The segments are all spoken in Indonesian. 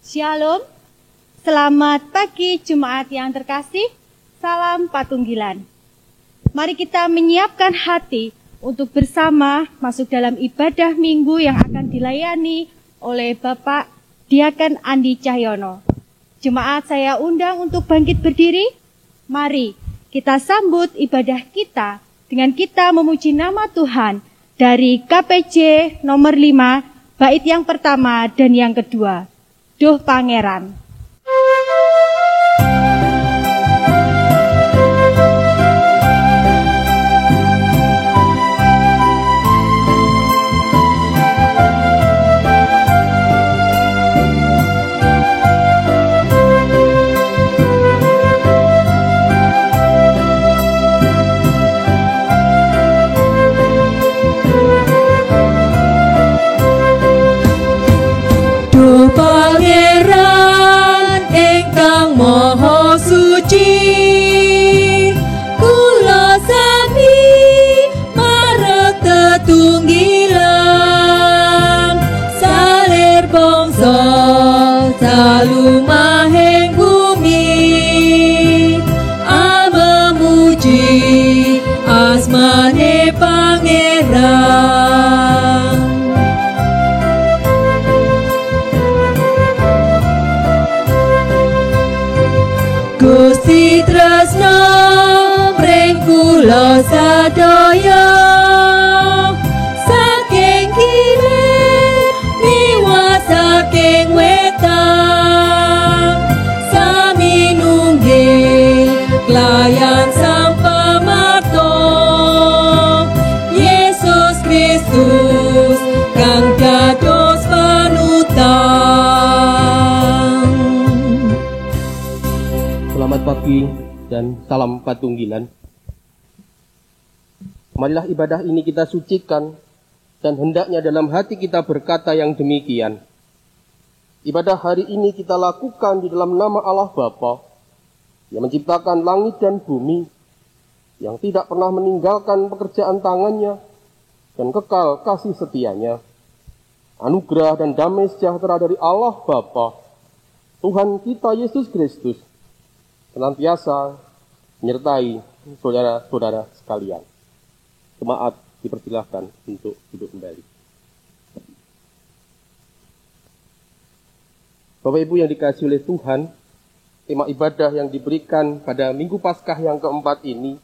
Shalom, selamat pagi Jemaat yang terkasih, salam Patunggilan. Mari kita menyiapkan hati untuk bersama masuk dalam ibadah minggu yang akan dilayani oleh Bapak Diaken Andi Cahyono. Jemaat saya undang untuk bangkit berdiri. Mari kita sambut ibadah kita dengan kita memuji nama Tuhan dari KPJ nomor 5, bait yang pertama dan yang kedua. Duh Pangeran. Duh Pangeran ingkang Maha Suci, kula sami marang tetunggilan, salir bangsa salumahing bumi, memuji asmane Pangeran. Gusti tresno mring kula sadaya, saking kilen liwat saking wetan, sami nungging layan sang pamarto, Yesus Kristus kang dados panutan. Selamat pagi dan salam Patunggilan. Marilah ibadah ini kita sucikan dan hendaknya dalam hati kita berkata yang demikian. Ibadah hari ini kita lakukan di dalam nama Allah Bapa yang menciptakan langit dan bumi, yang tidak pernah meninggalkan pekerjaan tangannya dan kekal kasih setianya. Anugerah dan damai sejahtera dari Allah Bapa, Tuhan kita Yesus Kristus, senantiasa menyertai saudara-saudara sekalian. Jemaat dipersilahkan untuk duduk kembali. Bapak Ibu yang dikasihi oleh Tuhan, tema ibadah yang diberikan pada Minggu Paskah yang keempat ini,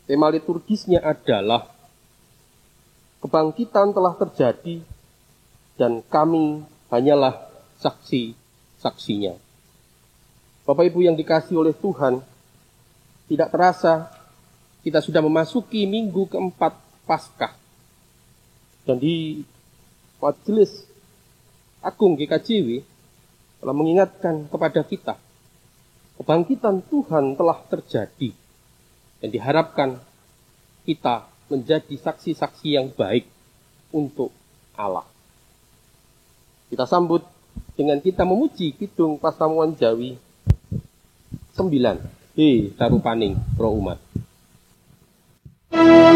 tema liturgisnya adalah kebangkitan telah terjadi dan kami hanyalah saksi-saksinya. Bapak Ibu yang dikasihi oleh Tuhan, tidak terasa kita sudah memasuki minggu keempat Paskah. Dan di Majelis Agung GKJW telah mengingatkan kepada kita, kebangkitan Tuhan telah terjadi. Dan diharapkan kita menjadi saksi-saksi yang baik untuk Allah. Kita sambut dengan kita memuji Kidung Pasamuan Jawi 9, Tarupaning Roh Umat. Allah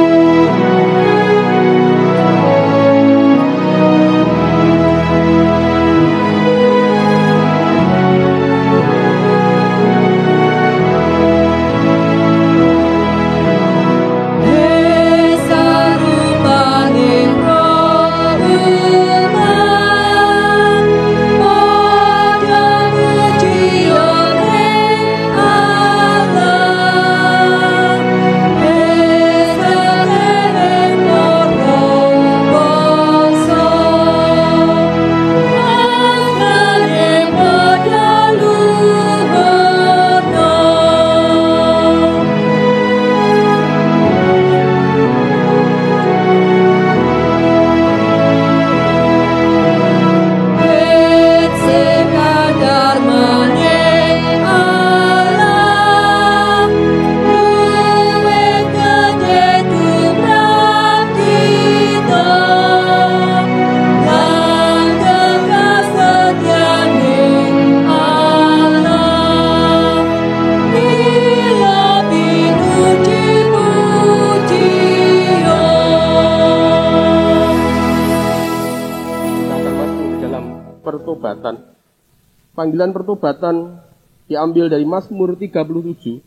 panggilan pertobatan diambil dari Mazmur 37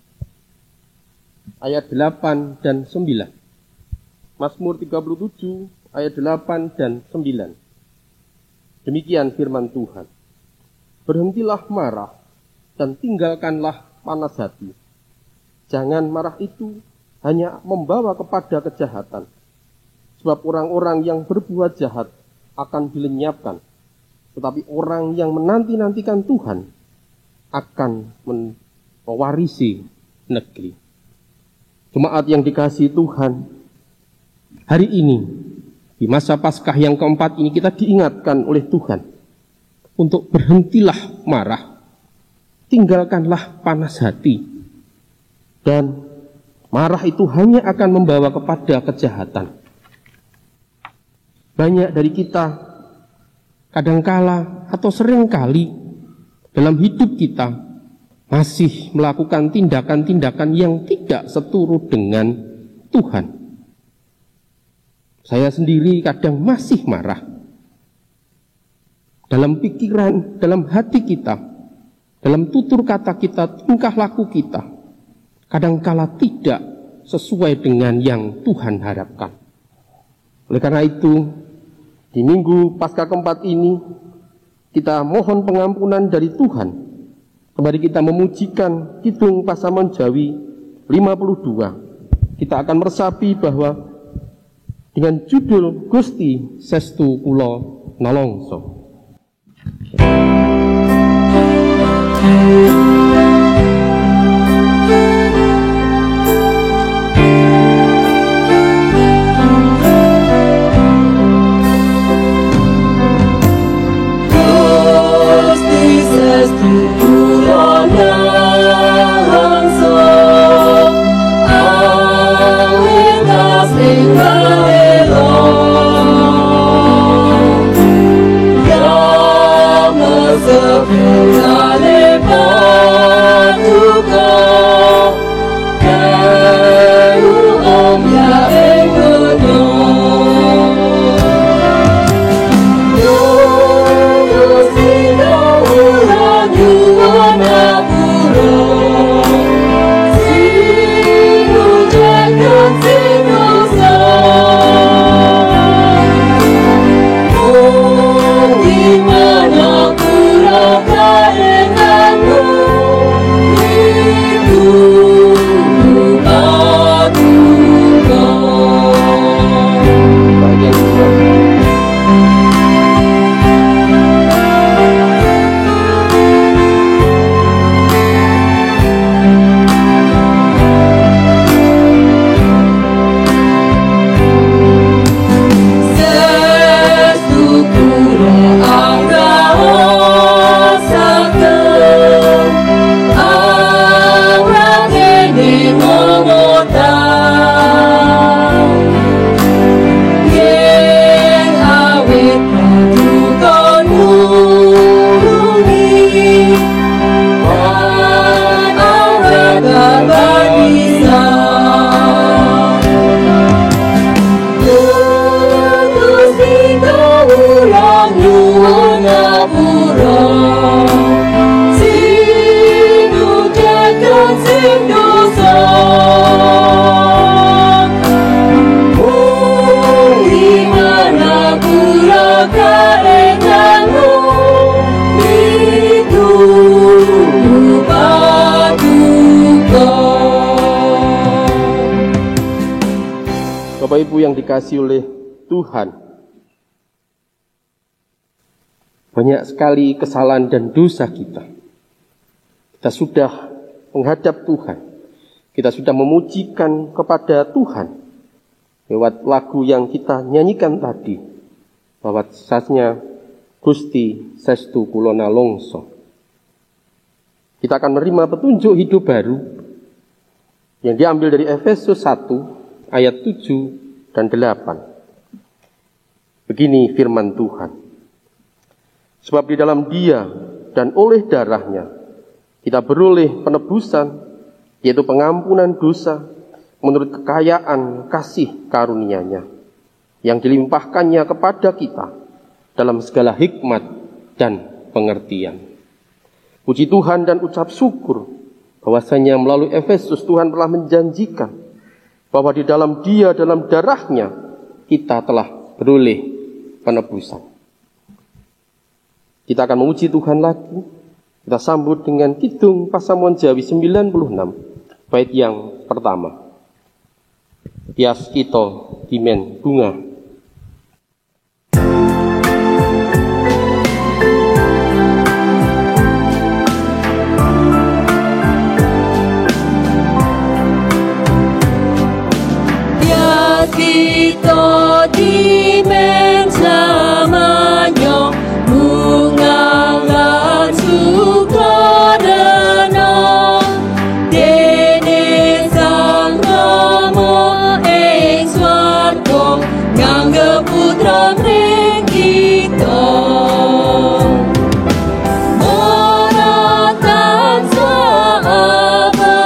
ayat 8 dan 9. Mazmur 37 ayat 8 dan 9. Demikian firman Tuhan. Berhentilah marah dan tinggalkanlah panas hati. Jangan marah itu hanya membawa kepada kejahatan. Sebab orang-orang yang berbuat jahat akan dilenyapkan. Tetapi orang yang menanti-nantikan Tuhan akan mewarisi negeri. Jemaat yang dikasihi Tuhan, hari ini, di masa Paskah yang keempat ini kita diingatkan oleh Tuhan untuk berhentilah marah, tinggalkanlah panas hati. Dan marah itu hanya akan membawa kepada kejahatan. Banyak dari kita kadangkala atau seringkali dalam hidup kita masih melakukan tindakan-tindakan yang tidak seturut dengan Tuhan. Saya sendiri kadang masih marah. Dalam pikiran, dalam hati kita, dalam tutur kata kita, tingkah laku kita, kadangkala tidak sesuai dengan yang Tuhan harapkan. Oleh karena itu, di minggu Paskah keempat ini, kita mohon pengampunan dari Tuhan. Kembali kita memujikan Kidung Pasaman Jawi 52. Kita akan meresapi bahwa dengan judul Gusti Sestu Kula Nalongso. Bapak Ibu yang dikasihi oleh Tuhan, banyak sekali kesalahan dan dosa kita. Kita sudah menghadap Tuhan, kita sudah memujikan kepada Tuhan lewat lagu yang kita nyanyikan tadi, bahwa sasnya Gusti Sestu Kula Nalongso. Kita akan menerima petunjuk hidup baru yang diambil dari Efesus 1 ayat 7 dan 8. Begini firman Tuhan. Sebab di dalam Dia dan oleh darahnya kita beroleh penebusan, yaitu pengampunan dosa menurut kekayaan kasih karunia-Nya yang dilimpahkannya kepada kita dalam segala hikmat dan pengertian. Puji Tuhan dan ucap syukur bahwasanya melalui Efesus Tuhan telah menjanjikan bahwa di dalam Dia, dalam darahnya, kita telah beroleh penebusan. Kita akan memuji Tuhan lagi. Kita sambut dengan kidung Pasamuan Jawi 96, bait yang pertama. Tias kita dimen bunga. Kita dimen samanya bunga lan sukarana dene sang Rama ing swarga nganggep putra mring kita maratan saaba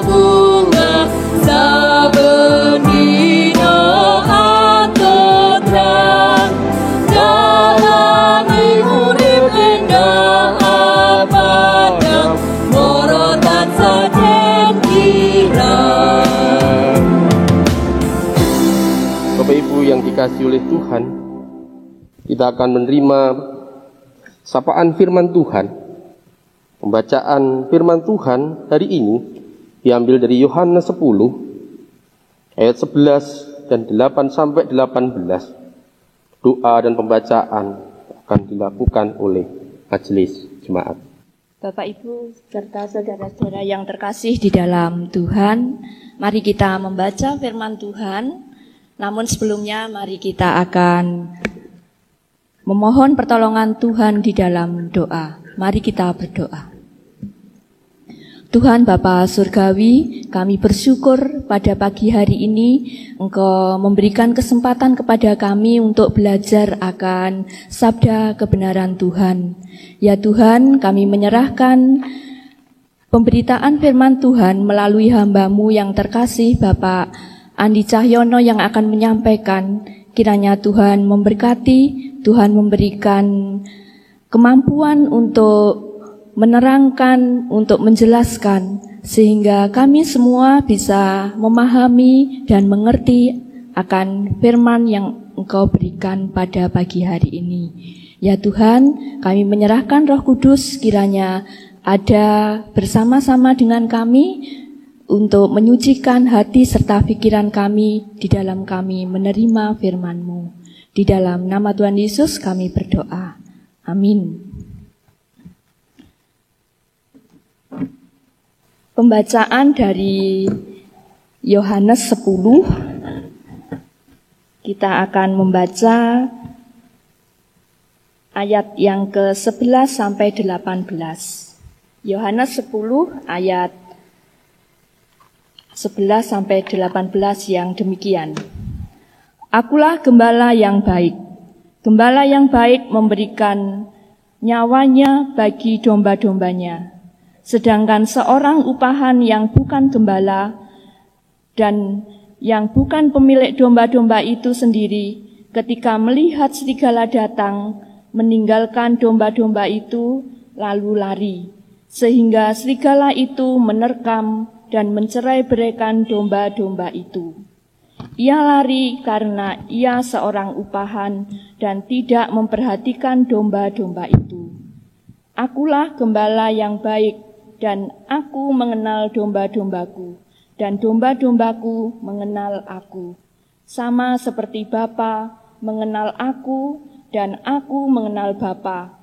bunga saben dina atotran dalami urip endah abadang maratan saden kirang. Bapak Ibu yang dikasihi oleh Tuhan, kita akan menerima sapaan firman Tuhan. Pembacaan firman Tuhan hari ini diambil dari Yohanes 10 ayat 11 dan 8 sampai 18. Doa dan pembacaan akan dilakukan oleh majelis jemaat. Bapak Ibu serta saudara-saudara yang terkasih di dalam Tuhan, mari kita membaca firman Tuhan. Namun sebelumnya mari kita akan memohon pertolongan Tuhan di dalam doa. Mari kita berdoa. Tuhan Bapa Surgawi, kami bersyukur pada pagi hari ini Engkau memberikan kesempatan kepada kami untuk belajar akan sabda kebenaran Tuhan. Ya Tuhan, kami menyerahkan pemberitaan firman Tuhan melalui hamba-Mu yang terkasih Bapak Andi Cahyono yang akan menyampaikan. Kiranya Tuhan memberkati, Tuhan memberikan kemampuan untuk menerangkan, untuk menjelaskan, sehingga kami semua bisa memahami dan mengerti akan firman yang Engkau berikan pada pagi hari ini. Ya Tuhan, kami menyerahkan Roh Kudus kiranya ada bersama-sama dengan kami untuk menyucikan hati serta pikiran kami di dalam kami menerima firman-Mu. Di dalam nama Tuhan Yesus kami berdoa. Amin. Pembacaan dari Yohanes 10. Kita akan membaca ayat yang ke-11 sampai 18. Yohanes 10 ayat 11 sampai 18 yang demikian. Akulah gembala yang baik. Gembala yang baik memberikan nyawanya bagi domba-dombanya. Sedangkan seorang upahan yang bukan gembala dan yang bukan pemilik domba-domba itu sendiri, ketika melihat serigala datang, meninggalkan domba-domba itu lalu lari, sehingga serigala itu menerkam dan mencerai-beraikan domba-domba itu. Ia lari karena ia seorang upahan dan tidak memperhatikan domba-domba itu. Akulah gembala yang baik dan aku mengenal domba-dombaku dan domba-dombaku mengenal aku. Sama seperti Bapa mengenal aku dan aku mengenal Bapa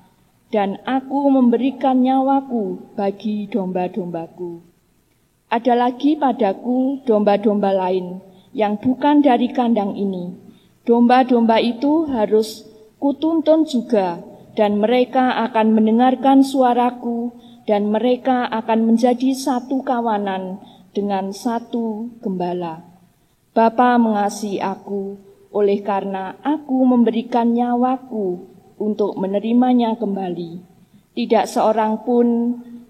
dan aku memberikan nyawaku bagi domba-dombaku. Ada lagi padaku domba-domba lain yang bukan dari kandang ini. Domba-domba itu harus kutuntun juga, dan mereka akan mendengarkan suaraku, dan mereka akan menjadi satu kawanan dengan satu gembala. Bapa mengasihi aku, oleh karena aku memberikan nyawaku untuk menerimanya kembali. Tidak seorang pun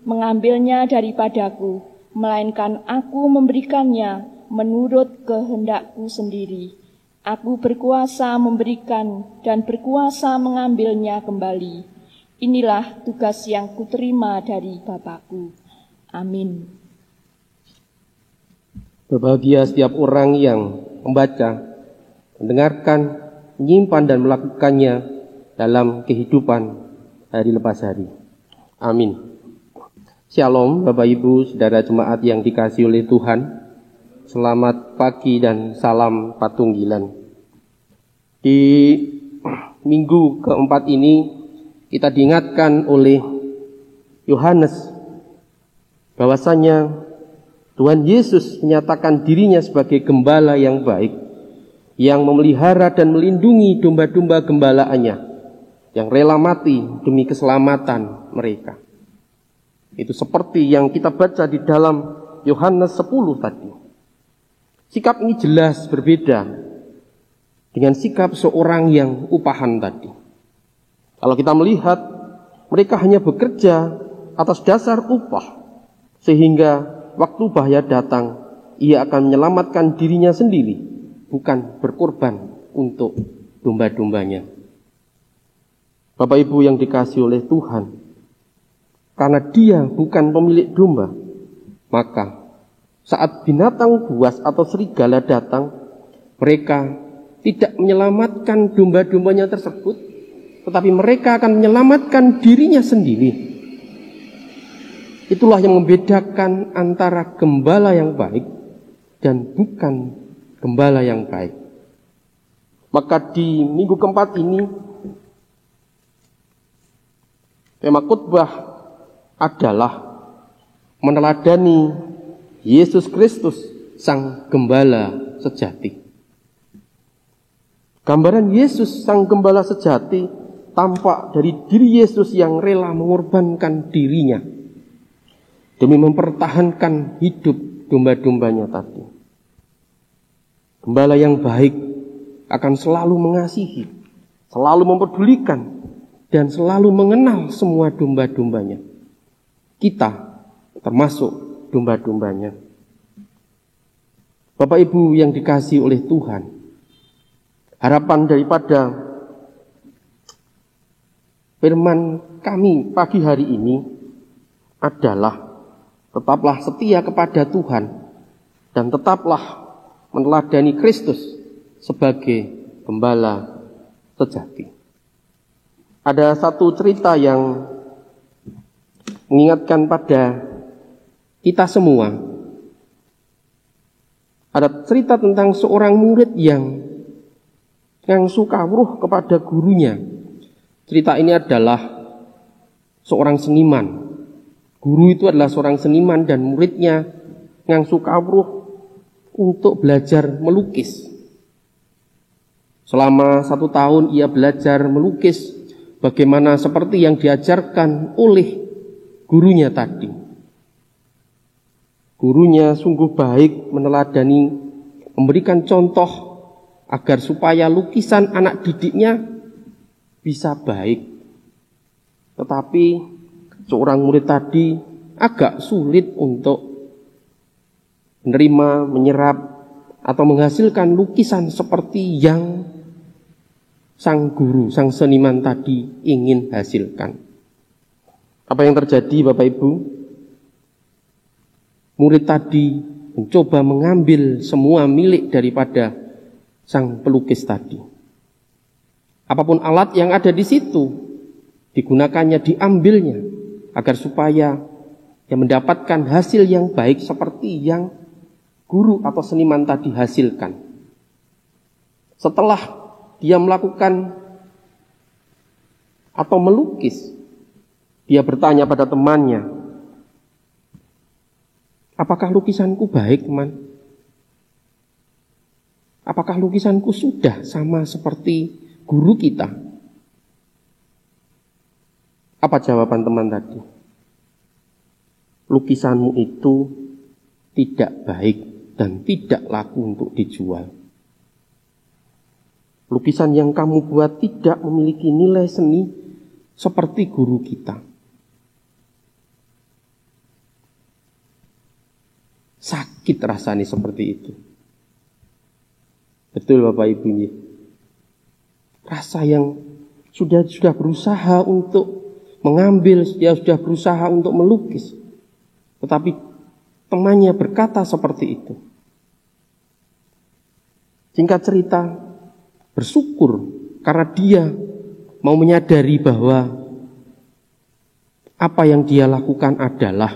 mengambilnya daripadaku, melainkan aku memberikannya menurut kehendakku sendiri. Aku berkuasa memberikan dan berkuasa mengambilnya kembali. Inilah tugas yang kuterima dari Bapakku. Amin. Berbahagia setiap orang yang membaca, mendengarkan, menyimpan dan melakukannya dalam kehidupan hari lepas hari. Amin. Shalom Bapak Ibu, saudara jemaat yang dikasihi oleh Tuhan. Selamat pagi dan salam Patunggilan. Di minggu keempat ini kita diingatkan oleh Yohanes bahwasanya Tuhan Yesus menyatakan dirinya sebagai gembala yang baik, yang memelihara dan melindungi domba-domba gembalaannya, yang rela mati demi keselamatan mereka. Itu seperti yang kita baca di dalam Yohanes 10 tadi. Sikap ini jelas berbeda dengan sikap seorang yang upahan tadi. Kalau kita melihat, mereka hanya bekerja atas dasar upah, sehingga waktu bahaya datang, ia akan menyelamatkan dirinya sendiri, bukan berkorban untuk domba-dombanya. Bapak Ibu yang dikasihi oleh Tuhan, karena dia bukan pemilik domba, maka saat binatang buas atau serigala datang, mereka tidak menyelamatkan domba-dombanya tersebut, tetapi mereka akan menyelamatkan dirinya sendiri. Itulah yang membedakan antara gembala yang baik dan bukan gembala yang baik. Maka di minggu keempat ini, tema khotbah adalah meneladani Yesus Kristus, Sang Gembala sejati. Gambaran Yesus, Sang Gembala sejati, tampak dari diri Yesus yang rela mengorbankan dirinya demi mempertahankan hidup domba-dombanya tadi. Gembala yang baik akan selalu mengasihi, selalu mempedulikan, dan selalu mengenal semua domba-dombanya. Kita termasuk domba-dombanya. Bapak Ibu yang dikasihi oleh Tuhan, harapan daripada firman kami pagi hari ini adalah tetaplah setia kepada Tuhan dan tetaplah meneladani Kristus sebagai gembala sejati. Ada satu cerita yang mengingatkan pada kita semua. Ada cerita tentang seorang murid yang suka kawruh kepada gurunya. Cerita ini adalah seorang seniman. Guru itu adalah seorang seniman dan muridnya ngangsu kawruh untuk belajar melukis. Selama 1 tahun ia belajar melukis bagaimana seperti yang diajarkan oleh gurunya tadi. Gurunya sungguh baik meneladani, memberikan contoh agar supaya lukisan anak didiknya bisa baik. Tetapi seorang murid tadi agak sulit untuk menerima, menyerap, atau menghasilkan lukisan seperti yang sang guru, sang seniman tadi ingin hasilkan. Apa yang terjadi Bapak Ibu? Murid tadi mencoba mengambil semua milik daripada sang pelukis tadi. Apapun alat yang ada di situ, digunakannya, diambilnya, agar supaya yang mendapatkan hasil yang baik seperti yang guru atau seniman tadi hasilkan. Setelah dia melakukan atau melukis, dia bertanya pada temannya, apakah lukisanku baik, teman? Apakah lukisanku sudah sama seperti guru kita? Apa jawaban teman tadi? Lukisanmu itu tidak baik dan tidak laku untuk dijual. Lukisan yang kamu buat tidak memiliki nilai seni seperti guru kita. Sakit rasanya seperti itu. Betul Bapak Ibu ini. Rasa yang sudah berusaha untuk mengambil, dia sudah berusaha untuk melukis. Tetapi temannya berkata seperti itu. Singkat cerita, bersyukur karena dia mau menyadari bahwa apa yang dia lakukan adalah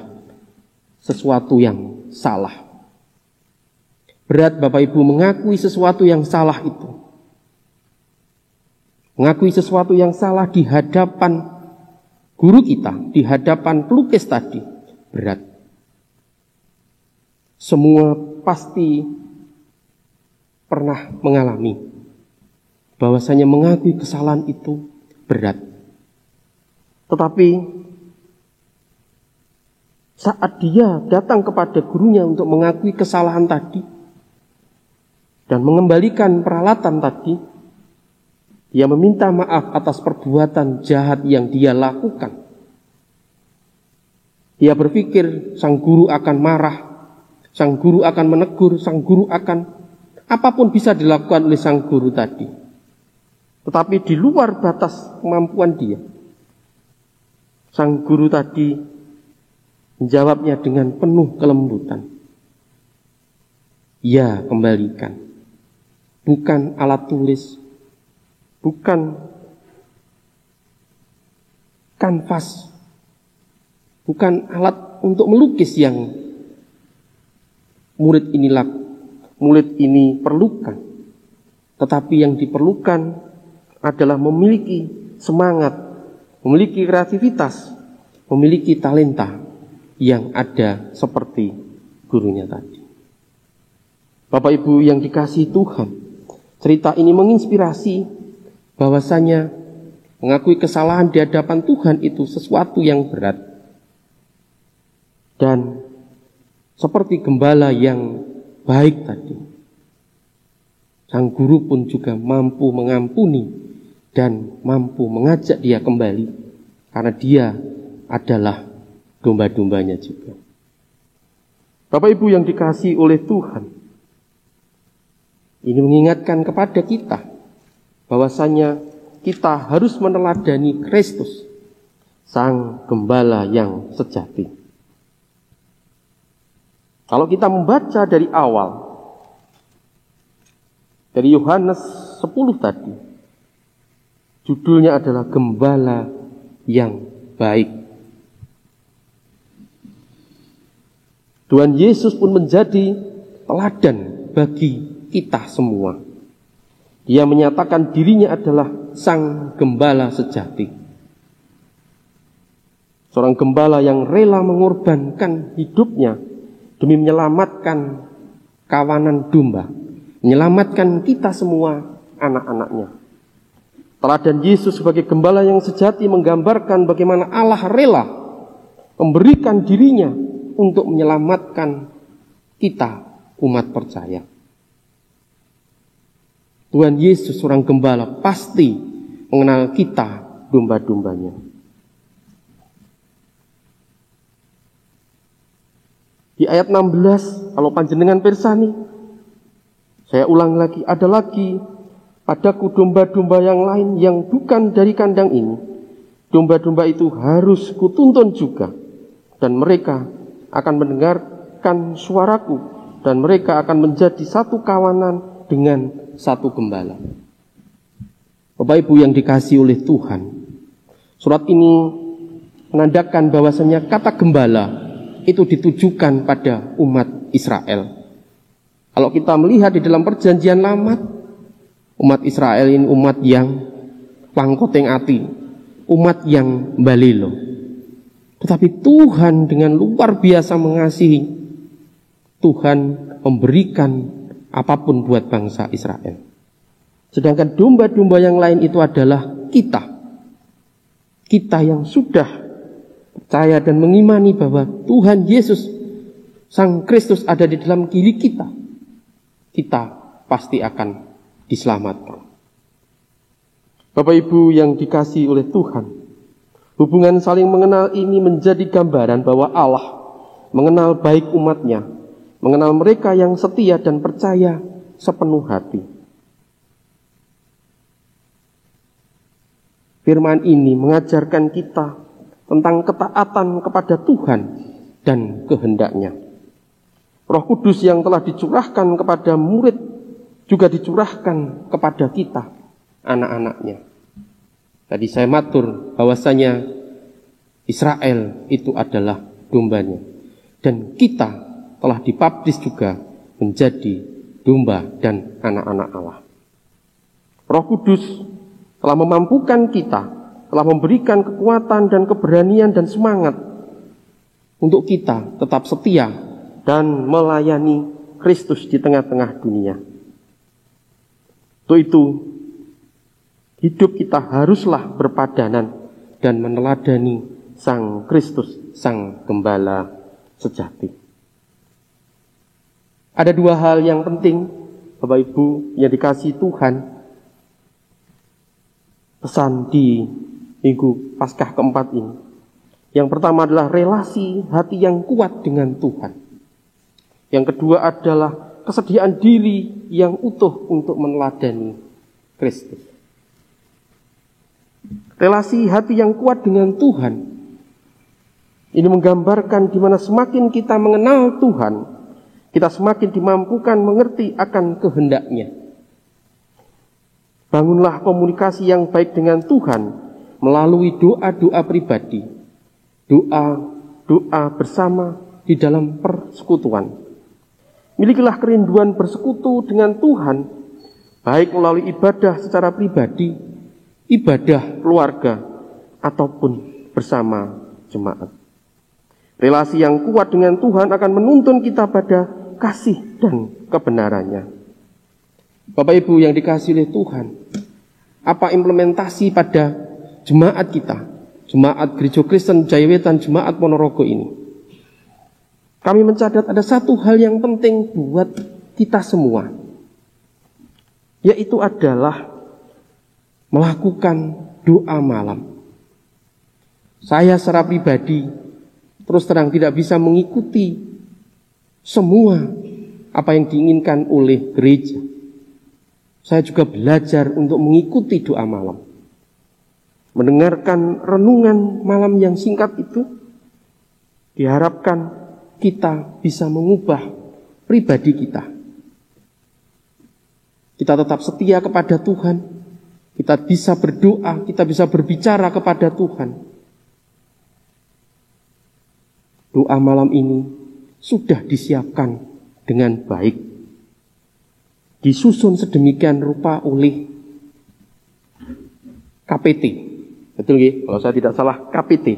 sesuatu yang salah. Berat Bapak Ibu mengakui sesuatu yang salah itu. Mengakui sesuatu yang salah di hadapan guru kita, di hadapan pelukis tadi, berat. Semua pasti pernah mengalami bahwasanya mengakui kesalahan itu berat. Tetapi saat dia datang kepada gurunya untuk mengakui kesalahan tadi dan mengembalikan peralatan tadi, dia meminta maaf atas perbuatan jahat yang dia lakukan. Dia berpikir sang guru akan marah, sang guru akan menegur, sang guru akan apapun bisa dilakukan oleh sang guru tadi. Tetapi di luar batas kemampuan dia, sang guru tadi menjawabnya dengan penuh kelembutan. Ya, kembalikan. Bukan alat tulis, bukan kanvas, bukan alat untuk melukis yang murid ini perlukan. Tetapi yang diperlukan adalah memiliki semangat, memiliki kreativitas, memiliki talenta yang ada seperti gurunya tadi. Bapak Ibu yang dikasihi Tuhan, cerita ini menginspirasi bahwasanya mengakui kesalahan di hadapan Tuhan itu sesuatu yang berat. Dan seperti gembala yang baik tadi, sang guru pun juga mampu mengampuni dan mampu mengajak dia kembali, karena dia adalah domba-dombanya juga. Bapak Ibu yang dikasihi oleh Tuhan, ini mengingatkan kepada kita bahwasanya kita harus meneladani Kristus, sang gembala yang sejati. Kalau kita membaca dari awal, dari Yohanes 10 tadi, judulnya adalah Gembala yang Baik. Tuhan Yesus pun menjadi teladan bagi kita semua. Dia menyatakan dirinya adalah sang gembala sejati. Seorang gembala yang rela mengorbankan hidupnya demi menyelamatkan kawanan domba, menyelamatkan kita semua, anak-anaknya. Teladan Yesus sebagai gembala yang sejati menggambarkan bagaimana Allah rela memberikan dirinya untuk menyelamatkan kita, umat percaya. Tuhan Yesus, seorang gembala, pasti mengenal kita, domba-dombanya. Di ayat 16, kalau panjenengan pirsani, saya ulang lagi, ada lagi padaku domba-domba yang lain yang bukan dari kandang ini. Domba-domba itu harus kutuntun juga, dan mereka akan mendengarkan suaraku, dan mereka akan menjadi satu kawanan dengan satu gembala. Bapak Ibu yang dikasihi oleh Tuhan, surat ini menandakan bahwasanya kata gembala itu ditujukan pada umat Israel. Kalau kita melihat di dalam perjanjian lama, umat Israel ini umat yang pangkoteng ati, umat yang balelo. Tetapi Tuhan dengan luar biasa mengasihi, Tuhan memberikan apapun buat bangsa Israel. Sedangkan domba-domba yang lain itu adalah kita. Kita yang sudah percaya dan mengimani bahwa Tuhan Yesus, Sang Kristus ada di dalam diri kita. Kita pasti akan diselamatkan. Bapak Ibu yang dikasihi oleh Tuhan, hubungan saling mengenal ini menjadi gambaran bahwa Allah mengenal baik umatnya, mengenal mereka yang setia dan percaya sepenuh hati. Firman ini mengajarkan kita tentang ketaatan kepada Tuhan dan kehendak-Nya. Roh Kudus yang telah dicurahkan kepada murid juga dicurahkan kepada kita, anak-anaknya. Tadi saya matur bahwasanya Israel itu adalah dombanya. Dan kita telah dibaptis juga menjadi domba dan anak-anak Allah. Roh Kudus telah memampukan kita, telah memberikan kekuatan dan keberanian dan semangat untuk kita tetap setia dan melayani Kristus di tengah-tengah dunia. Untuk itu, hidup kita haruslah berpadanan dan meneladani Sang Kristus, Sang Gembala sejati. Ada dua hal yang penting, Bapak Ibu yang dikasihi Tuhan, pesan di Minggu Paskah keempat ini. Yang pertama adalah relasi hati yang kuat dengan Tuhan. Yang kedua adalah kesediaan diri yang utuh untuk meneladani Kristus. Relasi hati yang kuat dengan Tuhan ini menggambarkan di mana semakin kita mengenal Tuhan, kita semakin dimampukan mengerti akan kehendak-Nya. Bangunlah komunikasi yang baik dengan Tuhan melalui doa-doa pribadi, doa bersama di dalam persekutuan. Milikilah kerinduan bersekutu dengan Tuhan, baik melalui ibadah secara pribadi, ibadah keluarga, ataupun bersama jemaat. Relasi yang kuat dengan Tuhan akan menuntun kita pada kasih dan kebenarannya. Bapak Ibu yang dikasihi oleh Tuhan, apa implementasi pada jemaat kita, jemaat Gereja Kristen Jayawetan, jemaat Ponorogo ini? Kami mencatat ada satu hal yang penting buat kita semua, yaitu adalah melakukan doa malam. Saya secara pribadi terus terang tidak bisa mengikuti semua apa yang diinginkan oleh gereja. Saya juga belajar untuk mengikuti doa malam. Mendengarkan renungan malam yang singkat itu, diharapkan kita bisa mengubah pribadi kita. Kita tetap setia kepada Tuhan, kita bisa berdoa, kita bisa berbicara kepada Tuhan. Doa malam ini sudah disiapkan dengan baik, disusun sedemikian rupa oleh KPT, betul nggih? Kalau saya tidak salah, KPT,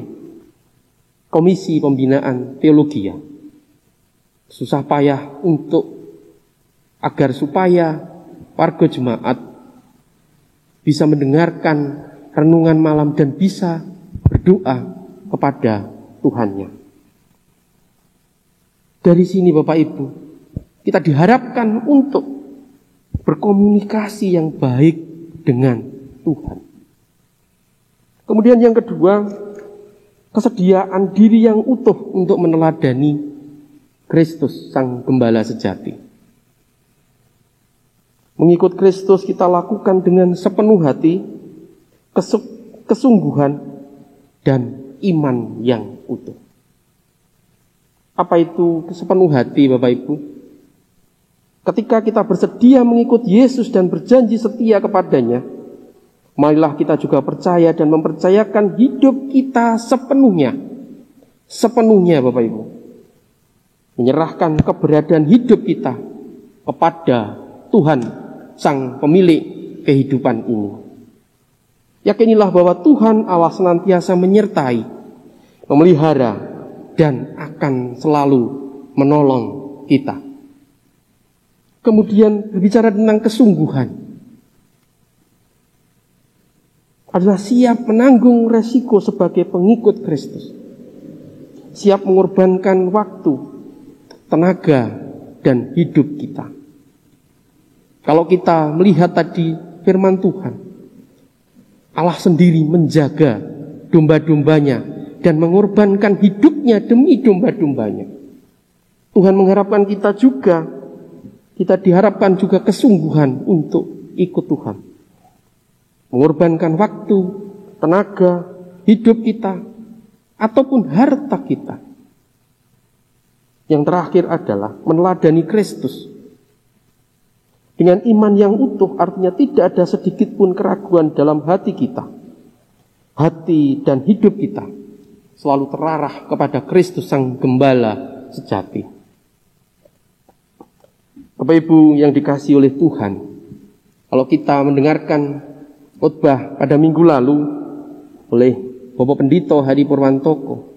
Komisi Pembinaan Teologi, ya. Susah payah agar supaya warga jemaat bisa mendengarkan renungan malam dan bisa berdoa kepada Tuhannya. Dari sini Bapak Ibu, kita diharapkan untuk berkomunikasi yang baik dengan Tuhan. Kemudian yang kedua, kesediaan diri yang utuh untuk meneladani Kristus, Sang Gembala sejati. Mengikut Kristus kita lakukan dengan sepenuh hati, kesungguhan, dan iman yang utuh. Apa itu sepenuh hati, Bapak Ibu? Ketika kita bersedia mengikut Yesus dan berjanji setia kepadanya, marilah kita juga percaya dan mempercayakan hidup kita sepenuhnya. Sepenuhnya, Bapak Ibu. Menyerahkan keberadaan hidup kita kepada Tuhan, Sang Pemilik kehidupan ini. Yakinilah bahwa Tuhan Allah senantiasa menyertai, memelihara, dan akan selalu menolong kita. Kemudian berbicara tentang kesungguhan, adalah siap menanggung resiko sebagai pengikut Kristus. Siap mengorbankan waktu, tenaga, dan hidup kita. Kalau kita melihat tadi firman Tuhan, Allah sendiri menjaga domba-dombanya dan mengorbankan hidupnya demi domba-dombanya. Tuhan mengharapkan kita juga, kita diharapkan juga kesungguhan untuk ikut Tuhan. Mengorbankan waktu, tenaga, hidup kita ataupun harta kita. Yang terakhir adalah meneladani Kristus. Dengan iman yang utuh artinya tidak ada sedikit pun keraguan dalam hati kita. Hati dan hidup kita selalu terarah kepada Kristus Sang Gembala sejati. Bapak Ibu yang dikasihi oleh Tuhan, kalau kita mendengarkan khotbah pada minggu lalu oleh Bapak Pendito Hadi Purwantoko,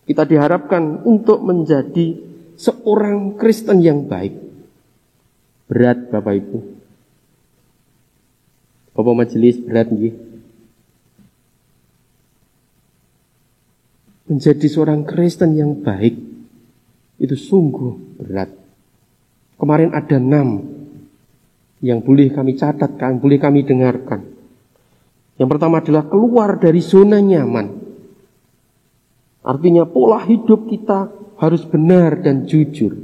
kita diharapkan untuk menjadi seorang Kristen yang baik. Berat Bapak Ibu. Bapak majelis berat nggih. Menjadi seorang Kristen yang baik itu sungguh berat. Kemarin ada 6 yang boleh kami catatkan, boleh kami dengarkan. Yang pertama adalah keluar dari zona nyaman. Artinya pola hidup kita harus benar dan jujur.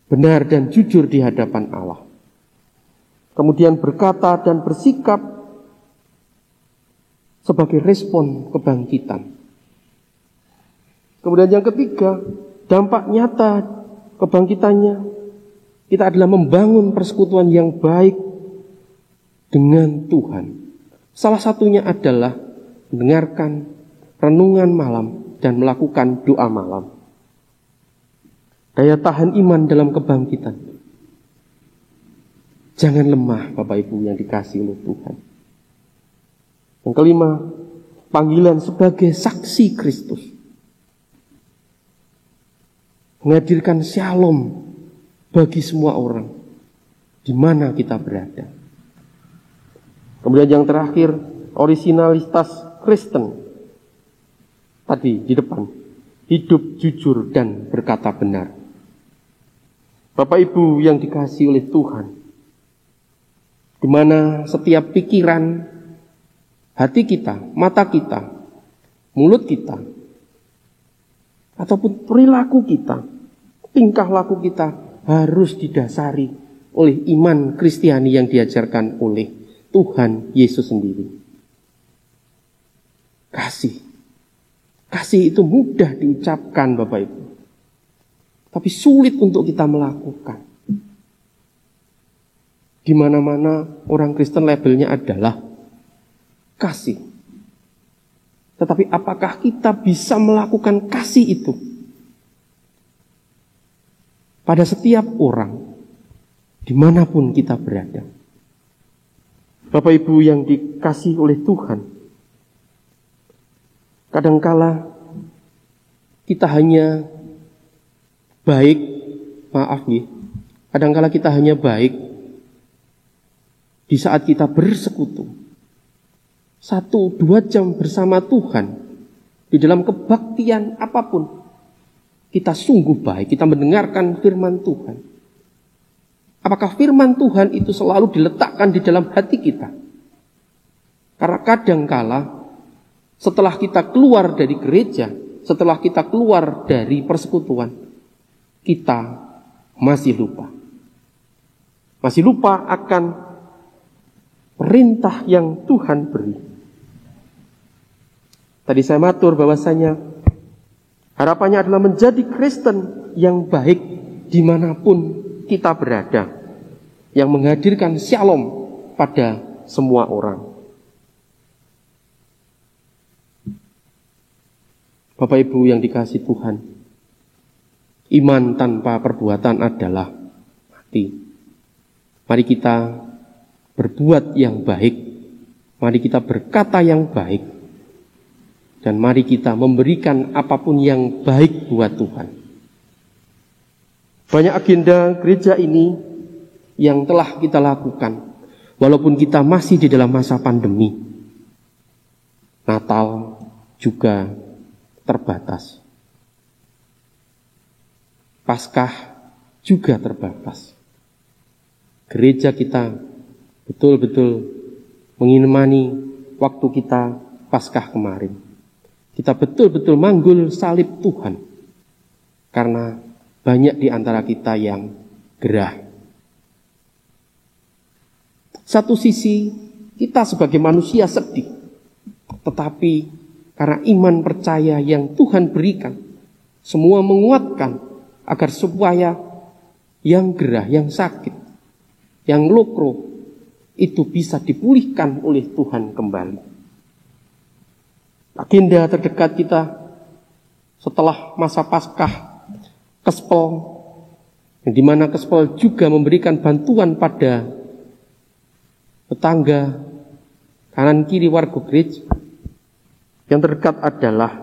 Benar dan jujur di hadapan Allah. Kemudian berkata dan bersikap sebagai respon kebangkitan. Kemudian yang ketiga, dampak nyata kebangkitannya, kita adalah membangun persekutuan yang baik dengan Tuhan. Salah satunya adalah mendengarkan renungan malam dan melakukan doa malam. Daya tahan iman dalam kebangkitan. Jangan lemah Bapak Ibu yang dikasihi oleh Tuhan. Yang kelima, panggilan sebagai saksi Kristus. Menghadirkan shalom bagi semua orang di mana kita berada. Kemudian yang terakhir, originalitas Kristen. Tadi di depan, hidup jujur dan berkata benar. Bapak Ibu yang dikasihi oleh Tuhan, di mana setiap pikiran, hati kita, mata kita, mulut kita, ataupun perilaku kita, tingkah laku kita harus didasari oleh iman Kristiani yang diajarkan oleh Tuhan Yesus sendiri. Kasih. Kasih itu mudah diucapkan Bapak Ibu, tapi sulit untuk kita melakukan. Di mana-mana orang Kristen labelnya adalah kasih. Tetapi apakah kita bisa melakukan kasih itu pada setiap orang, dimanapun kita berada? Bapak Ibu yang dikasihi oleh Tuhan, kadangkala kita hanya baik, kadangkala kita hanya baik di saat kita bersekutu 1-2 jam bersama Tuhan di dalam kebaktian apapun. Kita sungguh baik, kita mendengarkan firman Tuhan. Apakah firman Tuhan itu selalu diletakkan di dalam hati kita? Karena kadangkala setelah kita keluar dari gereja, setelah kita keluar dari persekutuan, kita masih lupa. Masih lupa akan perintah yang Tuhan beri. Tadi saya matur bahwasanya harapannya adalah menjadi Kristen yang baik dimanapun kita berada, yang menghadirkan shalom pada semua orang. Bapak Ibu yang dikasihi Tuhan, iman tanpa perbuatan adalah mati. Mari kita berbuat yang baik, mari kita berkata yang baik, dan mari kita memberikan apapun yang baik buat Tuhan. Banyak agenda gereja ini yang telah kita lakukan, walaupun kita masih di dalam masa pandemi. Natal juga terbatas. Paskah juga terbatas. Gereja kita betul-betul menginemani waktu kita Paskah kemarin. Kita betul-betul manggul salib Tuhan. Karena banyak di antara kita yang gerah. Satu sisi kita sebagai manusia sedih. Tetapi Karena iman percaya yang Tuhan berikan, semua menguatkan agar supaya yang gerah, yang sakit, yang lokro, itu bisa dipulihkan oleh Tuhan kembali. Agenda terdekat kita setelah masa Paskah, Kespel, yang dimana Kespel juga memberikan bantuan pada tetangga, kanan kiri warga gereja. Yang terdekat adalah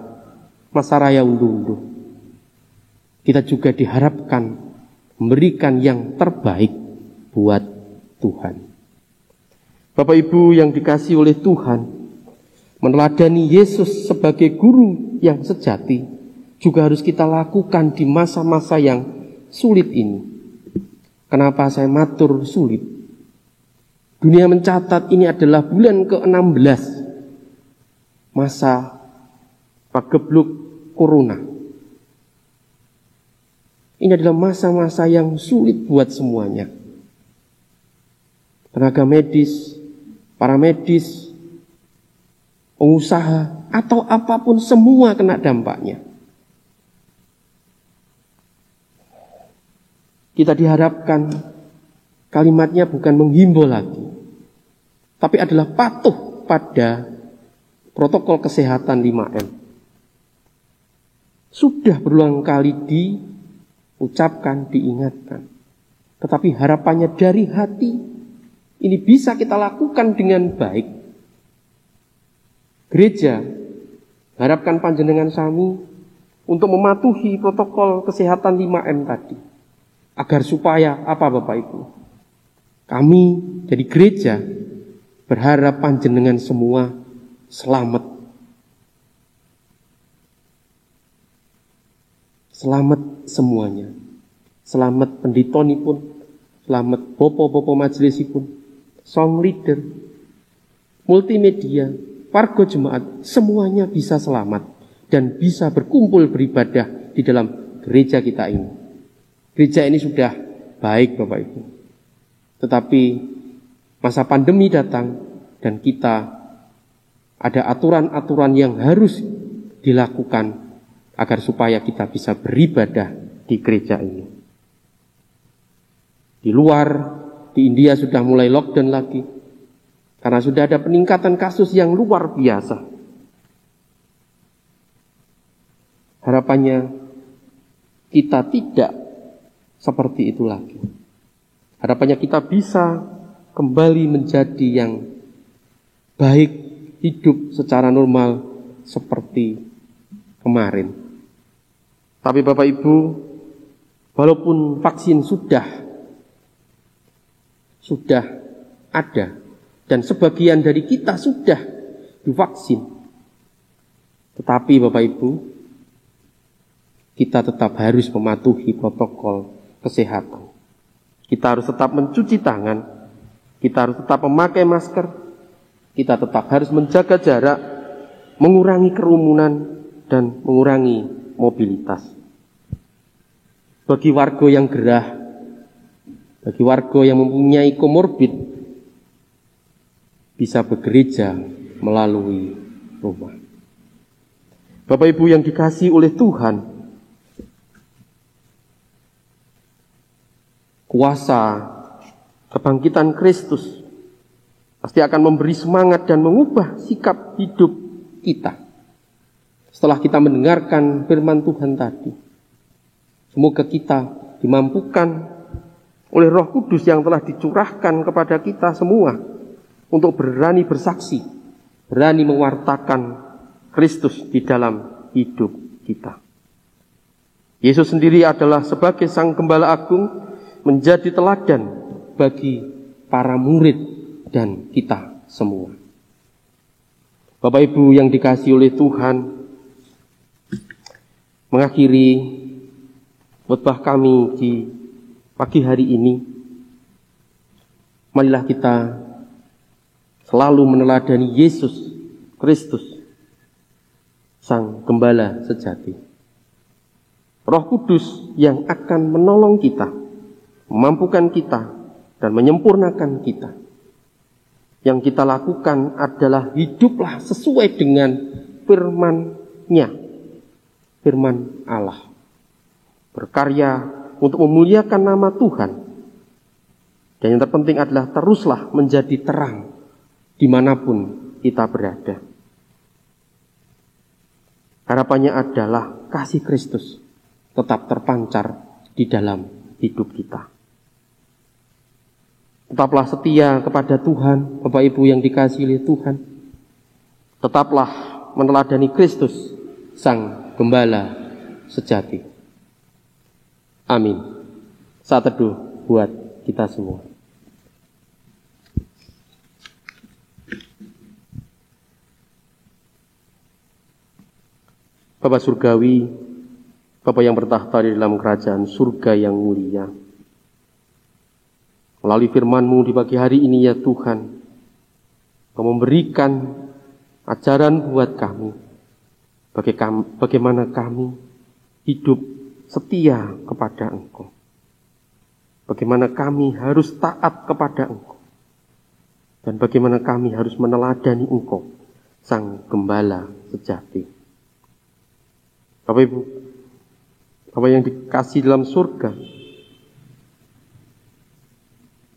masa raya unduh-unduh. Kita juga diharapkan memberikan yang terbaik buat Tuhan. Bapak Ibu yang dikasihi oleh Tuhan, meneladani Yesus sebagai guru yang sejati juga harus kita lakukan di masa-masa yang sulit ini. Kenapa saya matur sulit? Dunia mencatat ini adalah bulan ke-16 masa pagebluk corona. Ini adalah masa-masa yang sulit buat semuanya. Tenaga medis, para medis, pengusaha, atau apapun semua kena dampaknya. Kita diharapkan kalimatnya bukan menghimbau lagi, tapi adalah patuh pada protokol kesehatan 5M. Sudah berulang kali diucapkan, diingatkan. Tetapi harapannya dari hati, ini bisa kita lakukan dengan baik. Gereja, harapkan panjenengan sami untuk mematuhi protokol kesehatan 5M tadi. Agar supaya apa Bapak Ibu? Kami jadi gereja berharap panjenengan semua selamat. Selamat semuanya. Selamat penditonipun, selamat bopo-bopo majelisipun, song leader, multimedia, warga jemaat, semuanya bisa selamat dan bisa berkumpul beribadah di dalam gereja kita ini. Gereja ini sudah baik Bapak Ibu. Tetapi masa pandemi datang dan kita ada aturan-aturan yang harus dilakukan agar supaya kita bisa beribadah di gereja ini. Di luar, di India sudah mulai lockdown lagi. Karena sudah ada peningkatan kasus yang luar biasa. Harapannya kita tidak seperti itu lagi. Harapannya kita bisa kembali menjadi yang baik, hidup secara normal seperti kemarin. Tapi Bapak Ibu, walaupun vaksin sudah ada dan sebagian dari kita sudah divaksin, tetapi Bapak Ibu, kita tetap harus mematuhi protokol kesehatan. Kita harus tetap mencuci tangan, kita harus tetap memakai masker, kita tetap harus menjaga jarak, mengurangi kerumunan, dan mengurangi mobilitas. Bagi warga yang gerah, bagi warga yang mempunyai komorbid, bisa bergereja melalui rumah. Bapak Ibu yang dikasihi oleh Tuhan, kuasa kebangkitan Kristus pasti akan memberi semangat dan mengubah sikap hidup kita. Setelah kita mendengarkan firman Tuhan tadi, semoga kita dimampukan oleh Roh Kudus yang telah dicurahkan kepada kita semua untuk berani bersaksi, berani mewartakan Kristus di dalam hidup kita. Yesus sendiri adalah sebagai Sang Gembala Agung menjadi teladan bagi para murid dan kita semua. Bapak Ibu yang dikasihi oleh Tuhan, mengakhiri khotbah kami di pagi hari ini, marilah kita selalu meneladani Yesus Kristus, Sang Gembala sejati. Roh Kudus yang akan menolong kita, memampukan kita, dan menyempurnakan kita. Yang kita lakukan adalah hiduplah sesuai dengan firman-Nya, firman Allah. Berkarya untuk memuliakan nama Tuhan. Dan yang terpenting adalah teruslah menjadi terang dimanapun kita berada. Harapannya adalah kasih Kristus tetap terpancar di dalam hidup kita. Tetaplah setia kepada Tuhan, Bapak Ibu yang dikasihi oleh Tuhan. Tetaplah meneladani Kristus, Sang Gembala sejati. Amin. Saat teduh buat kita semua. Bapa Surgawi, Bapa yang bertahta di dalam kerajaan surga yang mulia. Melalui firman-Mu di pagi hari ini ya Tuhan, Kau memberikan ajaran buat kami, bagaimana kami hidup setia kepada Engkau. Bagaimana kami harus taat kepada Engkau. Dan bagaimana kami harus meneladani Engkau, Sang Gembala sejati. Bapak Ibu, Bapak yang dikasih dalam surga,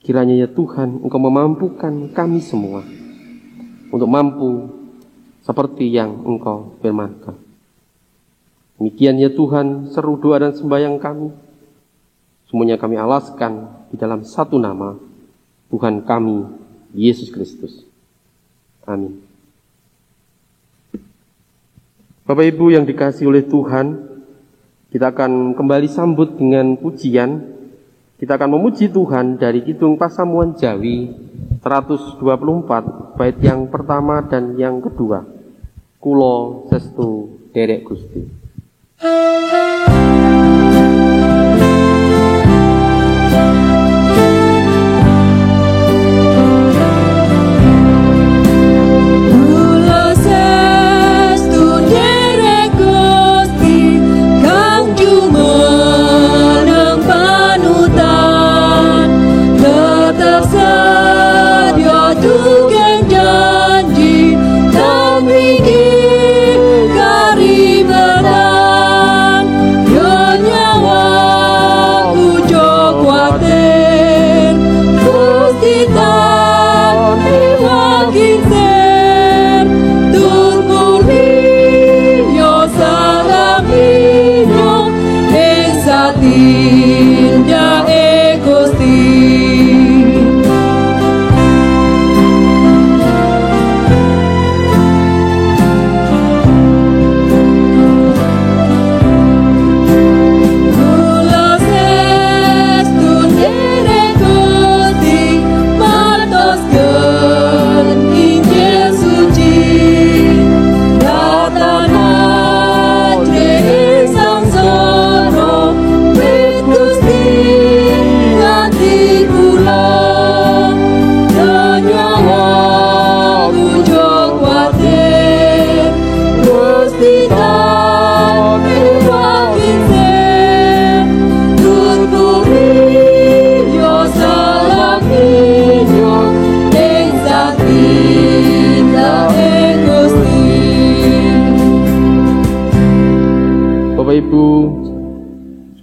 kiranya ya Tuhan, Engkau memampukan kami semua untuk mampu seperti yang Engkau firmankan. Demikian ya Tuhan, seru doa dan sembahyang kami. Semuanya kami alaskan di dalam satu nama, Tuhan kami, Yesus Kristus. Amin. Bapak Ibu yang dikasihi oleh Tuhan, kita akan kembali sambut dengan pujian. Kita akan memuji Tuhan dari Kidung Pasamuan Jawi 124, bait yang pertama dan yang kedua. Kulo sestu derek Gusti.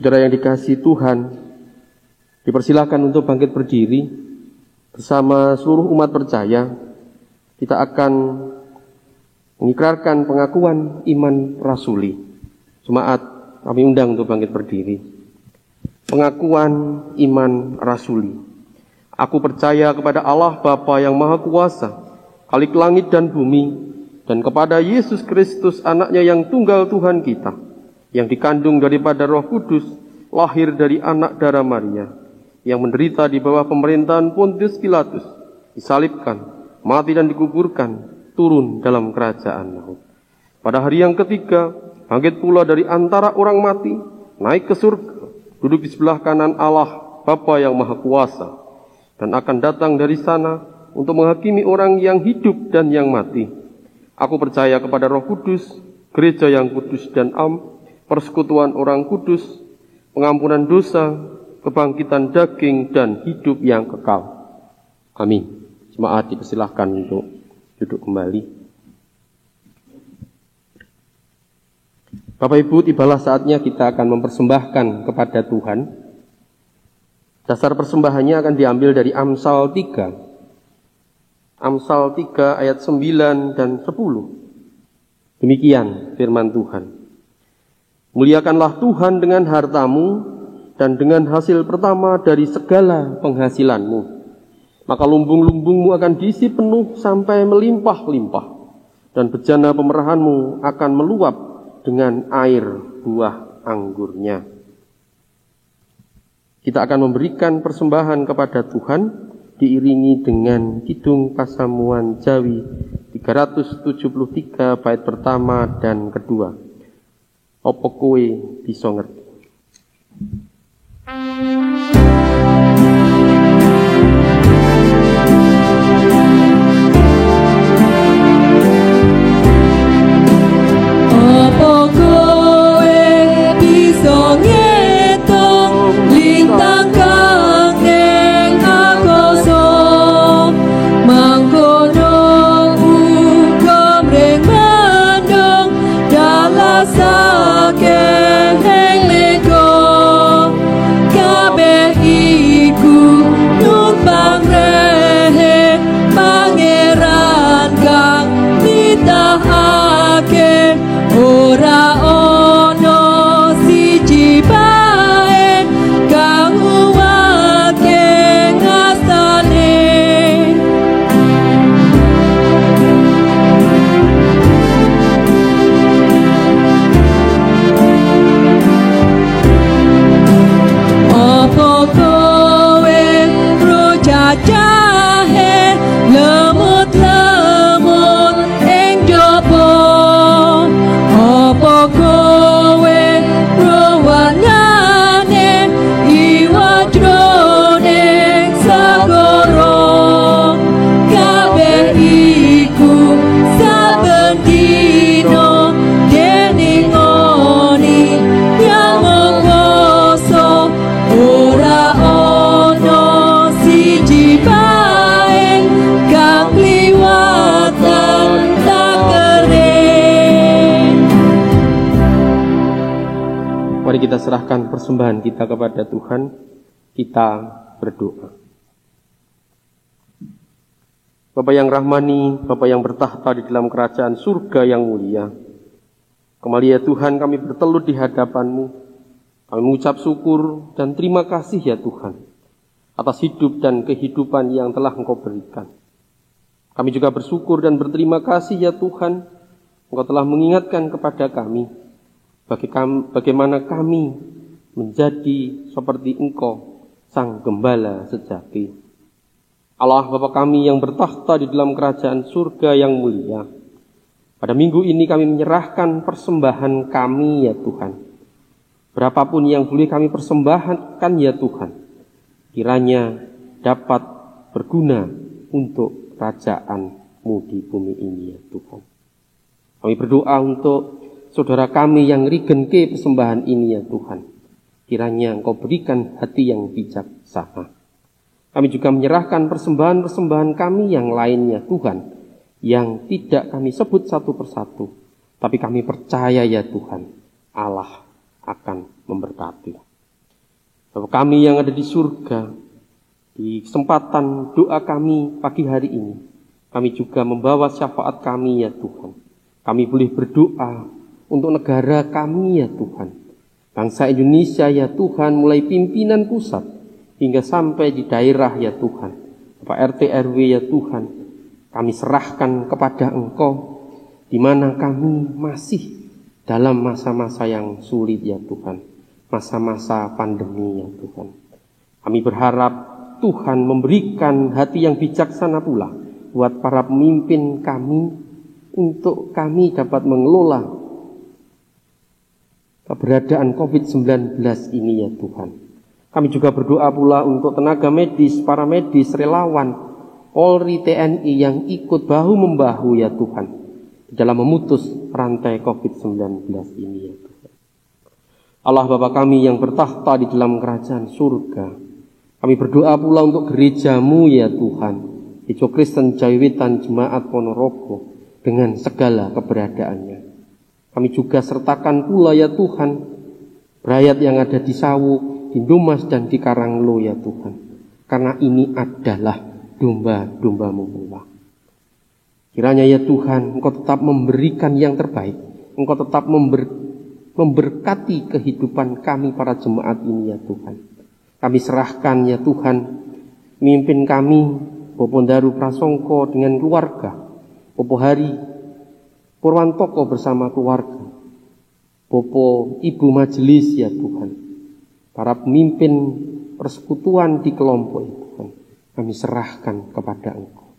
Saudara yang dikasihi Tuhan, dipersilakan untuk bangkit berdiri bersama seluruh umat percaya. Kita akan mengikrarkan pengakuan iman rasuli. Jemaat, kami undang untuk bangkit berdiri. Pengakuan iman rasuli. Aku percaya kepada Allah Bapa yang Maha Kuasa, Khalik langit dan bumi, dan kepada Yesus Kristus, Anaknya yang tunggal Tuhan kita, yang dikandung daripada Roh Kudus, lahir dari anak darah Maria, yang menderita di bawah pemerintahan Pontius Pilatus, disalibkan, mati dan dikuburkan, turun dalam kerajaan maut. Pada hari yang ketiga, bangkit pula dari antara orang mati, naik ke surga, duduk di sebelah kanan Allah Bapa yang Maha Kuasa, dan akan datang dari sana untuk menghakimi orang yang hidup dan yang mati. Aku percaya kepada Roh Kudus, gereja yang kudus dan persekutuan orang kudus, pengampunan dosa, kebangkitan daging, dan hidup yang kekal. Amin. Jemaat dipersilahkan untuk duduk kembali. Bapak Ibu, tibalah saatnya kita akan mempersembahkan kepada Tuhan. Dasar persembahannya akan diambil dari Amsal 3. Amsal 3 ayat 9 dan 10. Demikian firman Tuhan. Muliakanlah Tuhan dengan hartamu dan dengan hasil pertama dari segala penghasilanmu. Maka lumbung-lumbungmu akan diisi penuh sampai melimpah-limpah. Dan bejana pemerahanmu akan meluap dengan air buah anggurnya. Kita akan memberikan persembahan kepada Tuhan diiringi dengan kidung Pasamuan Jawi 373 bait pertama dan kedua. Opo kowe bisa ngerti? Opo kowe bisa ngitung lintang kang ning angkasa, mangkono uga mring mendung dalasake ing mega, kabeh iku numpang rehe pangeran kang nitahake. Ora ono siji bae kang uwake ngastane. Apa kowe ro jajahe lemut-lemut ing jaba? Apa kowe rowanane iwak jroning segara? Kabeh iku saben dina dening ngoni nyamuk poso. Ora ono siji bae kang liwatan takere. Mari kita serahkan persembahan kita kepada Tuhan. Kita berdoa. Bapa yang rahmani, Bapa yang bertahta di dalam kerajaan surga yang mulia, kembali ya Tuhan, kami bertelut di hadapan-Mu. Kami mengucap syukur dan terima kasih ya Tuhan atas hidup dan kehidupan yang telah Engkau berikan. Kami juga bersyukur dan berterima kasih ya Tuhan, Engkau telah mengingatkan kepada kami bagaimana kami menjadi seperti Engkau, Sang Gembala sejati. Allah Bapa kami yang bertakhta di dalam kerajaan surga yang mulia, pada minggu ini kami menyerahkan persembahan kami ya Tuhan. Berapapun yang boleh kami persembahkan ya Tuhan, kiranya dapat berguna untuk kerajaan-Mu di bumi ini ya Tuhan. Kami berdoa untuk saudara kami yang rigenke persembahan ini ya Tuhan. Kiranya Engkau berikan hati yang bijaksana. Kami juga menyerahkan persembahan-persembahan kami yang lainnya Tuhan, yang tidak kami sebut satu persatu, tapi kami percaya ya Tuhan, Allah akan memberkati. Bapak kami yang ada di surga, di kesempatan doa kami pagi hari ini, kami juga membawa syafaat kami ya Tuhan. Kami boleh berdoa untuk negara kami ya Tuhan, bangsa Indonesia ya Tuhan, mulai pimpinan pusat hingga sampai di daerah ya Tuhan. Bapak RT RW ya Tuhan, kami serahkan kepada Engkau, di mana kami masih dalam masa-masa yang sulit ya Tuhan, masa-masa pandemi ya Tuhan. Kami berharap Tuhan memberikan hati yang bijaksana pula buat para pemimpin kami, untuk kami dapat mengelola keberadaan COVID-19 ini ya Tuhan. Kami juga berdoa pula untuk tenaga medis, para medis, relawan, Polri, TNI yang ikut bahu-membahu ya Tuhan, dalam memutus rantai COVID-19 ini ya Tuhan. Allah Bapa kami yang bertakhta di dalam kerajaan surga, kami berdoa pula untuk gereja-Mu ya Tuhan, Ijo Kristen Jawiwitan Jemaat Ponorogo, dengan segala keberadaannya. Kami juga sertakan pula ya Tuhan, berayat yang ada di Sawu, di Domas dan di Karanglo ya Tuhan. Karena ini adalah domba-domba-Mu pula. Kiranya ya Tuhan, Engkau tetap memberikan yang terbaik. Engkau tetap memberkati kehidupan kami para jemaat ini ya Tuhan. Kami serahkan ya Tuhan, mimpin kami, Bopo Ndaru Prasongko dengan keluarga, Bopo Hari Purwantoko bersama keluarga, Bopo Ibu Majelis ya Tuhan, para pemimpin persekutuan di kelompok ya Tuhan, kami serahkan kepada Engkau.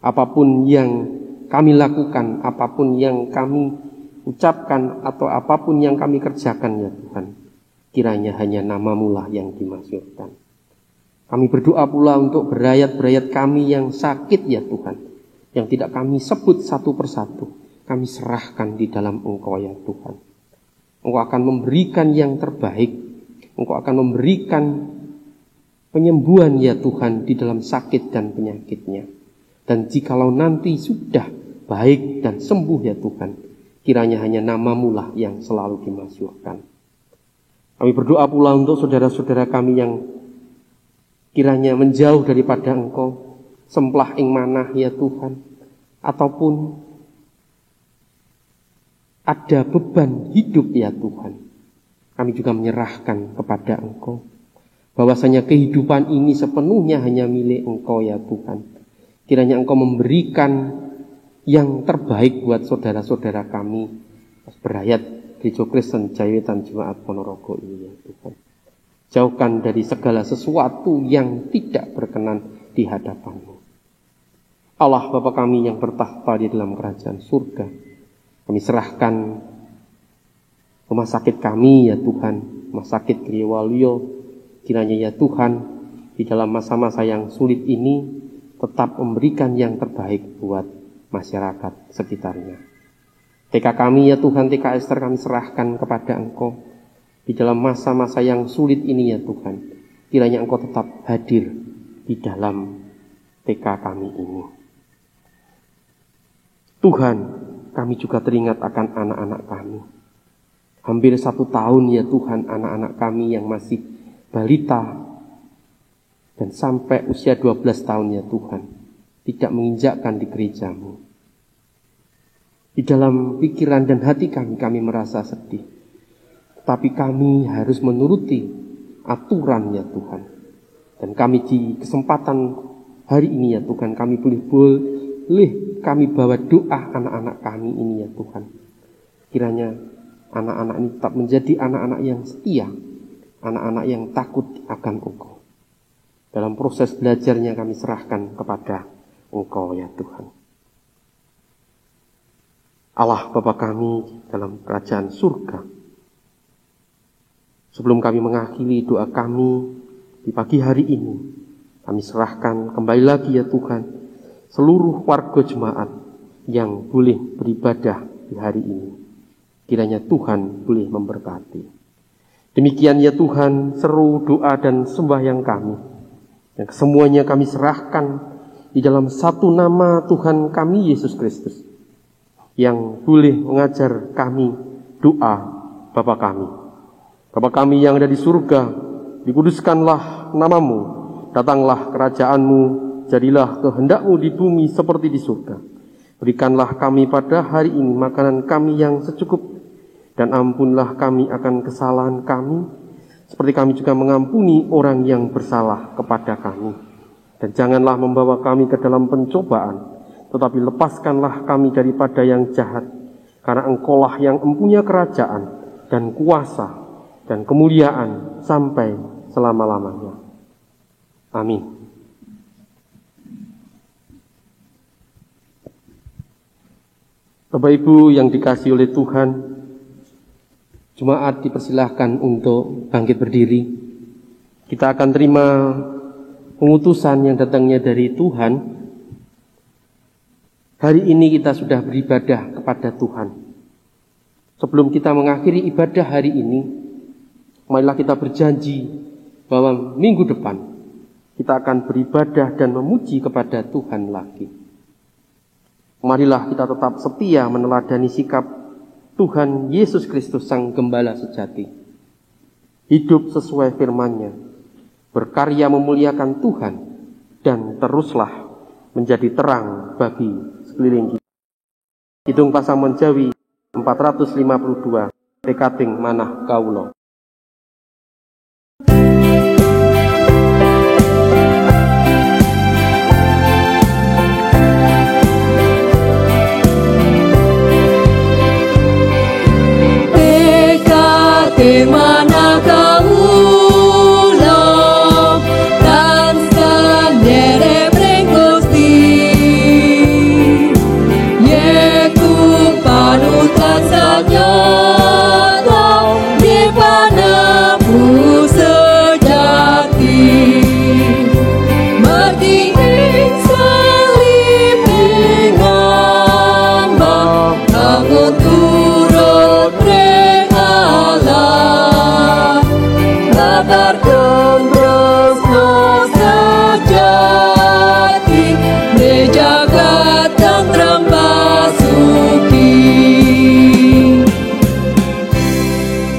Apapun yang kami lakukan, apapun yang kami ucapkan, atau apapun yang kami kerjakan ya Tuhan, kiranya hanya nama-Mu lah yang dimasyhurkan. Kami berdoa pula untuk berayat-berayat kami yang sakit ya Tuhan, yang tidak kami sebut satu persatu, kami serahkan di dalam Engkau ya Tuhan. Engkau akan memberikan yang terbaik, Engkau akan memberikan penyembuhan ya Tuhan di dalam sakit dan penyakitnya. Dan jikalau nanti sudah baik dan sembuh ya Tuhan, kiranya hanya nama-Mu lah yang selalu dimasyhurkan. Kami berdoa pula untuk saudara-saudara kami yang kiranya menjauh daripada Engkau, semplah ing manah ya Tuhan, ataupun ada beban hidup ya Tuhan, kami juga menyerahkan kepada Engkau, bahwasanya kehidupan ini sepenuhnya hanya milik Engkau ya Tuhan. Kiranya Engkau memberikan yang terbaik buat saudara-saudara kami berayat Gereja Kristen Jayawetan Jemaat Ponorogo ini ya Tuhan. Jauhkan dari segala sesuatu yang tidak berkenan di hadapan-Mu. Allah Bapa kami yang bertahta di dalam kerajaan surga, kami serahkan rumah sakit kami ya Tuhan, rumah sakit Griwaluyo. Kiranya ya Tuhan, di dalam masa-masa yang sulit ini tetap memberikan yang terbaik buat masyarakat sekitarnya. TK kami ya Tuhan, TK Ester kami serahkan kepada Engkau. Di dalam masa-masa yang sulit ini ya Tuhan, kiranya Engkau tetap hadir di dalam TK kami ini. Tuhan, kami juga teringat akan anak-anak kami. Hampir 1 tahun ya Tuhan, anak-anak kami yang masih balita dan sampai usia 12 tahun ya Tuhan, tidak menginjakkan di gereja-Mu. Di dalam pikiran dan hati kami merasa sedih. Tapi kami harus menuruti aturan ya Tuhan. Dan kami di kesempatan hari ini ya Tuhan, kami boleh kami bawa doa anak-anak kami ini ya Tuhan. Kiranya anak-anak ini tetap menjadi anak-anak yang setia, anak-anak yang takut akan Engkau. Dalam proses belajarnya kami serahkan kepada Engkau ya Tuhan. Allah Bapa kami dalam kerajaan surga, sebelum kami mengakhiri doa kami di pagi hari ini, kami serahkan kembali lagi ya Tuhan seluruh warga jemaat yang boleh beribadah di hari ini. Kiranya Tuhan boleh memberkati. Demikian ya Tuhan seru doa dan sembahyang kami, yang semuanya kami serahkan di dalam satu nama Tuhan kami Yesus Kristus, yang boleh mengajar kami doa Bapa kami. Bapa kami yang ada di surga, dikuduskanlah nama-Mu, datanglah kerajaan-Mu, jadilah kehendak-Mu di bumi seperti di surga. Berikanlah kami pada hari ini makanan kami yang secukupnya, dan ampunlah kami akan kesalahan kami, seperti kami juga mengampuni orang yang bersalah kepada kami. Dan janganlah membawa kami ke dalam pencobaan, tetapi lepaskanlah kami daripada yang jahat. Karena Engkaulah yang mempunyai kerajaan dan kuasa dan kemuliaan sampai selama-lamanya. Amin. Bapak Ibu yang dikasihi oleh Tuhan, jemaat dipersilahkan untuk bangkit berdiri. Kita akan terima pengutusan yang datangnya dari Tuhan. Hari ini kita sudah beribadah kepada Tuhan. Sebelum kita mengakhiri ibadah hari ini, marilah kita berjanji bahwa minggu depan kita akan beribadah dan memuji kepada Tuhan lagi. Marilah kita tetap setia meneladani sikap Tuhan Yesus Kristus Sang Gembala sejati. Hidup sesuai firman-Nya, berkarya memuliakan Tuhan, dan teruslah menjadi terang bagi sekeliling kita. Kidung Pasaman Jawi 452, Pekating Manah Kaulo. Pekating Manah Kaulo dan sendiri mring Gusti, yeku panutan sanyata di panamu sejati, mertinging salib ngambang bangun turut ring Allah, babarkan tresno sejati di jagat kang rembasuki.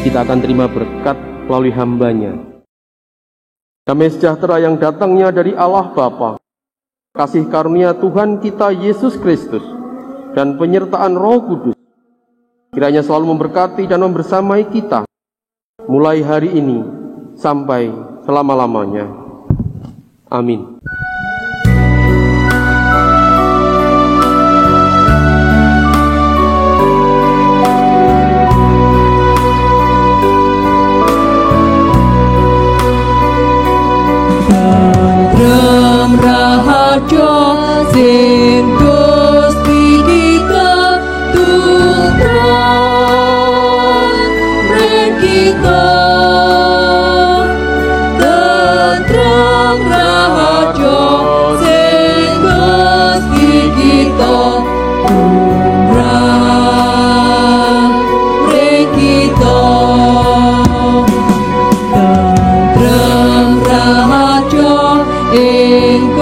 Kita akan terima berkat melalui hamba-Nya. Damai sejahtera yang datangnya dari Allah Bapa, kasih karunia Tuhan kita Yesus Kristus, dan penyertaan Roh Kudus, kiranya selalu memberkati dan membersamai kita, mulai hari ini sampai selama-lamanya. Amin. Tentrem rahaja sing Gusti kita tumrap ring kita, tentrem rahaja sing Gusti kita tumrap ring kita. Tentrem rahaja ing